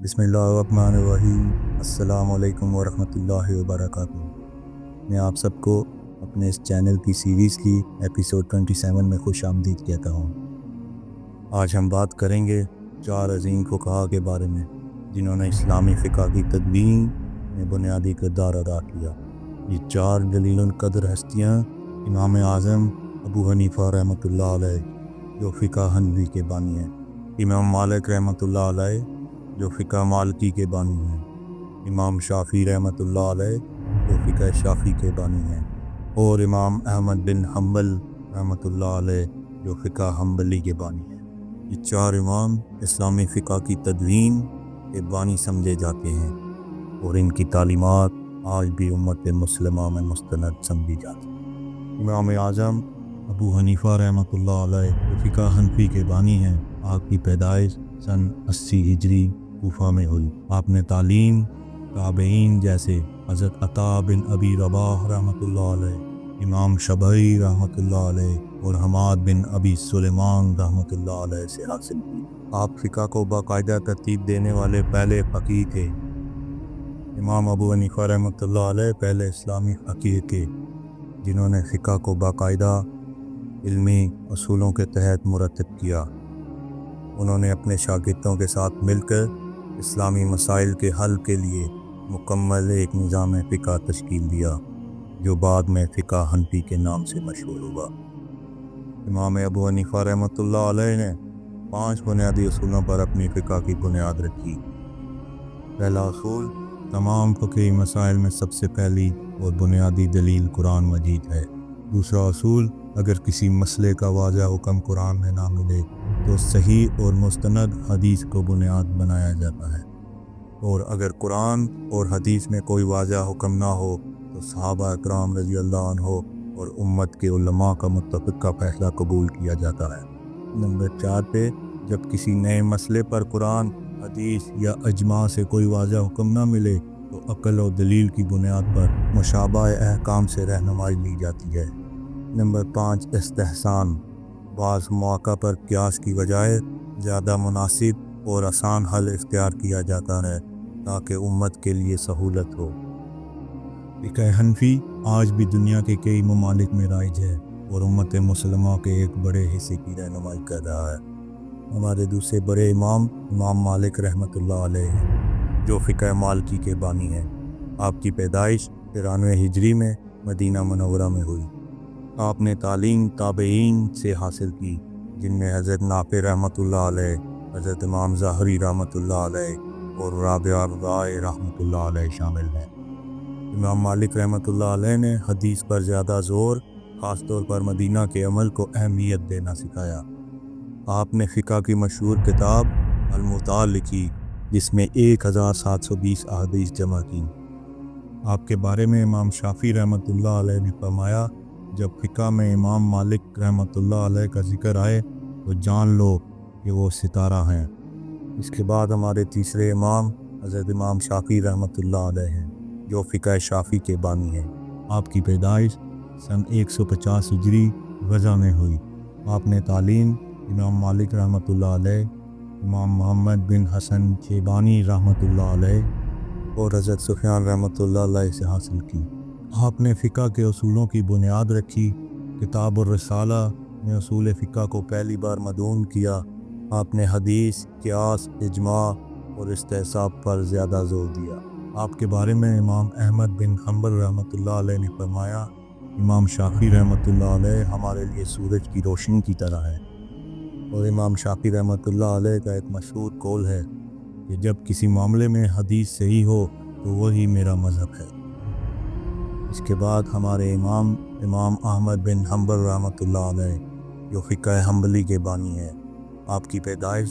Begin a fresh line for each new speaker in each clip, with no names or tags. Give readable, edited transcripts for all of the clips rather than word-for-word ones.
بسم اللہ الرحمن الرحیم۔ السلام علیکم ورحمۃ اللہ وبرکاتہ۔ میں آپ سب کو اپنے اس چینل کی سیریز کی ایپیسوڈ 27 میں خوش آمدید کہتا ہوں۔ آج ہم بات کریں گے 4 عظیم فقہا کے بارے میں جنہوں نے اسلامی فقہ کی تدوین میں بنیادی کردار ادا کیا۔ یہ 4 جلیل القدر ہستیاں امام اعظم ابو حنیفہ رحمۃ اللہ علیہ جو فقہ حنفی کے بانی ہیں، امام مالک رحمۃ اللہ علیہ جو فقہ مالکی کے بانی ہیں، امام شافعی رحمۃ اللہ علیہ جو فقہ شافعی کے بانی ہیں، اور امام احمد بن حنبل رحمۃ اللہ علیہ جو فقہ حنبلی کے بانی ہیں۔ یہ 4 امام اسلامی فقہ کی تدوین کے بانی سمجھے جاتے ہیں اور ان کی تعلیمات آج بھی امت مسلمہ میں مستند سمجھی جاتی ہیں۔ امام اعظم ابو حنیفہ رحمۃ اللہ علیہ جو فقہ حنفی کے بانی ہیں، آپ کی پیدائش سن 80 ہجری کوفہ میں ہوئی۔ آپ نے تعلیم تابعین جیسے حضرت عطا بن ابی رباح رحمۃ اللہ علیہ، امام شبعی رحمۃ اللہ علیہ اور حماد بن ابی سلیمان رحمۃ اللہ علیہ سے حاصل کی۔ آپ فقہ کو باقاعدہ ترتیب دینے والے پہلے فقیہ تھے۔ امام ابو حنیفہ رحمۃ اللہ علیہ پہلے اسلامی فقیہ تھے جنہوں نے فقہ کو باقاعدہ علمی اصولوں کے تحت مرتب کیا۔ انہوں نے اپنے شاگردوں کے ساتھ مل کر اسلامی مسائل کے حل کے لیے مکمل ایک نظام فقہ تشکیل دیا جو بعد میں فقہ حنفی کے نام سے مشہور ہوا۔ امام ابو حنیفہ رحمۃ اللہ علیہ نے 5 بنیادی اصولوں پر اپنی فقہ کی بنیاد رکھی۔ پہلا اصول، تمام فقہی مسائل میں سب سے پہلی اور بنیادی دلیل قرآن مجید ہے۔ دوسرا اصول، اگر کسی مسئلے کا واضح حکم قرآن میں نہ ملے تو صحیح اور مستند حدیث کو بنیاد بنایا جاتا ہے، اور اگر قرآن اور حدیث میں کوئی واضح حکم نہ ہو تو صحابہ اکرام رضی اللہ عنہ اور امت کے علماء کا متفقہ فیصلہ قبول کیا جاتا ہے۔ نمبر 4 پہ، جب کسی نئے مسئلے پر قرآن، حدیث یا اجماع سے کوئی واضح حکم نہ ملے تو عقل و دلیل کی بنیاد پر مشابہ احکام سے رہنمائی لی جاتی ہے۔ نمبر 5، استحسان، بعض مواقع پر قیاس کی بجائے زیادہ مناسب اور آسان حل اختیار کیا جاتا ہے تاکہ امت کے لیے سہولت ہو۔ فقہ حنفی آج بھی دنیا کے کئی ممالک میں رائج ہے اور امت مسلمہ کے ایک بڑے حصے کی رہنمائی کر رہا ہے۔ ہمارے دوسرے بڑے امام مالک رحمۃ اللہ علیہ ہیں جو فقہ مالکی کے بانی ہیں۔ آپ کی پیدائش 93 ہجری میں مدینہ منورہ میں ہوئی۔ آپ نے تعلیم تابعین سے حاصل کی جن میں حضرت نافع رحمۃ اللہ علیہ، حضرت امام ظاہری رحمۃ اللہ علیہ اور رابعہ رائے رحمۃ اللہ علیہ شامل ہیں۔ امام مالک رحمۃ اللہ علیہ نے حدیث پر زیادہ زور، خاص طور پر مدینہ کے عمل کو اہمیت دینا سکھایا۔ آپ نے فقہ کی مشہور کتاب الموطا لکھی جس میں 1720 احادیث جمع کی۔ آپ کے بارے میں امام شافعی رحمۃ اللہ علیہ نے فرمایا، جب فقہ میں امام مالک رحمۃ اللہ علیہ کا ذکر آئے تو جان لو کہ وہ ستارہ ہیں۔ اس کے بعد ہمارے تیسرے امام حضرت امام شافعی رحمۃ اللہ علیہ ہیں جو فقہ شافعی کے بانی ہیں۔ آپ کی پیدائش سن 150 ہجری غزہ میں ہوئی۔ آپ نے تعلیم امام مالک رحمۃ اللہ علیہ، امام محمد بن حسن شیبانی رحمۃ اللہ علیہ اور حضرت سفیان رحمۃ اللہ علیہ سے حاصل کی۔ آپ نے فقہ کے اصولوں کی بنیاد رکھی۔ کتاب الرسالہ میں اصول فقہ کو پہلی بار مدون کیا۔ آپ نے حدیث، قیاس، اجماع اور استحساب پر زیادہ زور دیا۔ آپ کے بارے میں امام احمد بن حنبل رحمۃ اللہ علیہ نے فرمایا، امام شافعی رحمۃ اللہ علیہ ہمارے لیے سورج کی روشنی کی طرح ہے۔ اور امام شافعی رحمۃ اللہ علیہ کا ایک مشہور قول ہے کہ جب کسی معاملے میں حدیث صحیح ہو تو وہی میرا مذہب ہے۔ اس کے بعد ہمارے امام احمد بن حنبل رحمۃ اللہ علیہ جو فقہ حنبلی کے بانی ہیں۔ آپ کی پیدائش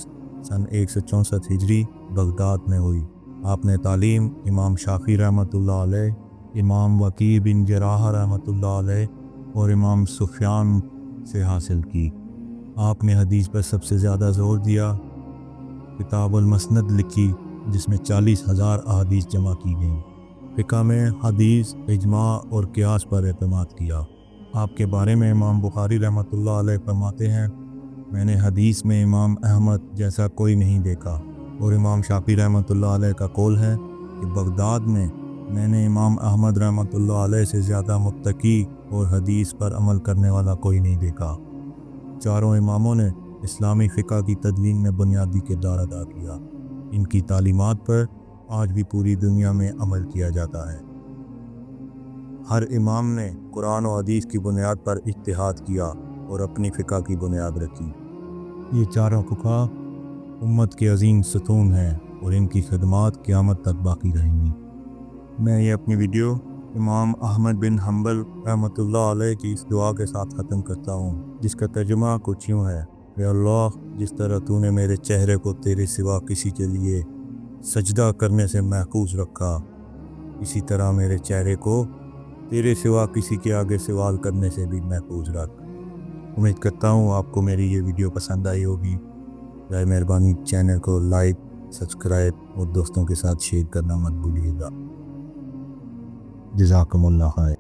سن 164 ہجری بغداد میں ہوئی۔ آپ نے تعلیم امام شافعی رحمۃ اللہ علیہ، امام وکیع بن جراح رحمۃ اللہ علیہ اور امام سفیان سے حاصل کی۔ آپ نے حدیث پر سب سے زیادہ زور دیا۔ کتاب المسند لکھی جس میں 40,000 احادیث جمع کی گئیں۔ فقہ میں حدیث، اجماع اور قیاس پر اعتماد کیا۔ آپ کے بارے میں امام بخاری رحمۃ اللہ علیہ فرماتے ہیں، میں نے حدیث میں امام احمد جیسا کوئی نہیں دیکھا۔ اور امام شافعی رحمۃ اللہ علیہ کا قول ہے کہ بغداد میں نے امام احمد رحمۃ اللہ علیہ سے زیادہ متقی اور حدیث پر عمل کرنے والا کوئی نہیں دیکھا۔ چاروں اماموں نے اسلامی فقہ کی تدوین میں بنیادی کردار ادا کیا۔ ان کی تعلیمات پر آج بھی پوری دنیا میں عمل کیا جاتا ہے۔ ہر امام نے قرآن و حدیث کی بنیاد پر اجتہاد کیا اور اپنی فقہ کی بنیاد رکھی۔ یہ چاروں فقہا امت کے عظیم ستون ہیں اور ان کی خدمات قیامت تک باقی رہیں گی۔ میں یہ اپنی ویڈیو امام احمد بن حنبل رحمۃ اللہ علیہ کی اس دعا کے ساتھ ختم کرتا ہوں، جس کا ترجمہ کچھ یوں ہے: اے اللہ، جس طرح تو نے میرے چہرے کو تیرے سوا کسی کے لیے سجدہ کرنے سے محفوظ رکھا، اسی طرح میرے چہرے کو تیرے سوا کسی کے آگے سوال کرنے سے بھی محفوظ رکھ۔ امید کرتا ہوں آپ کو میری یہ ویڈیو پسند آئی ہوگی۔ برائے مہربانی چینل کو لائک، سبسکرائب اور دوستوں کے ساتھ شیئر کرنا مت بھولیے گا۔ جزاکم اللہ خیر۔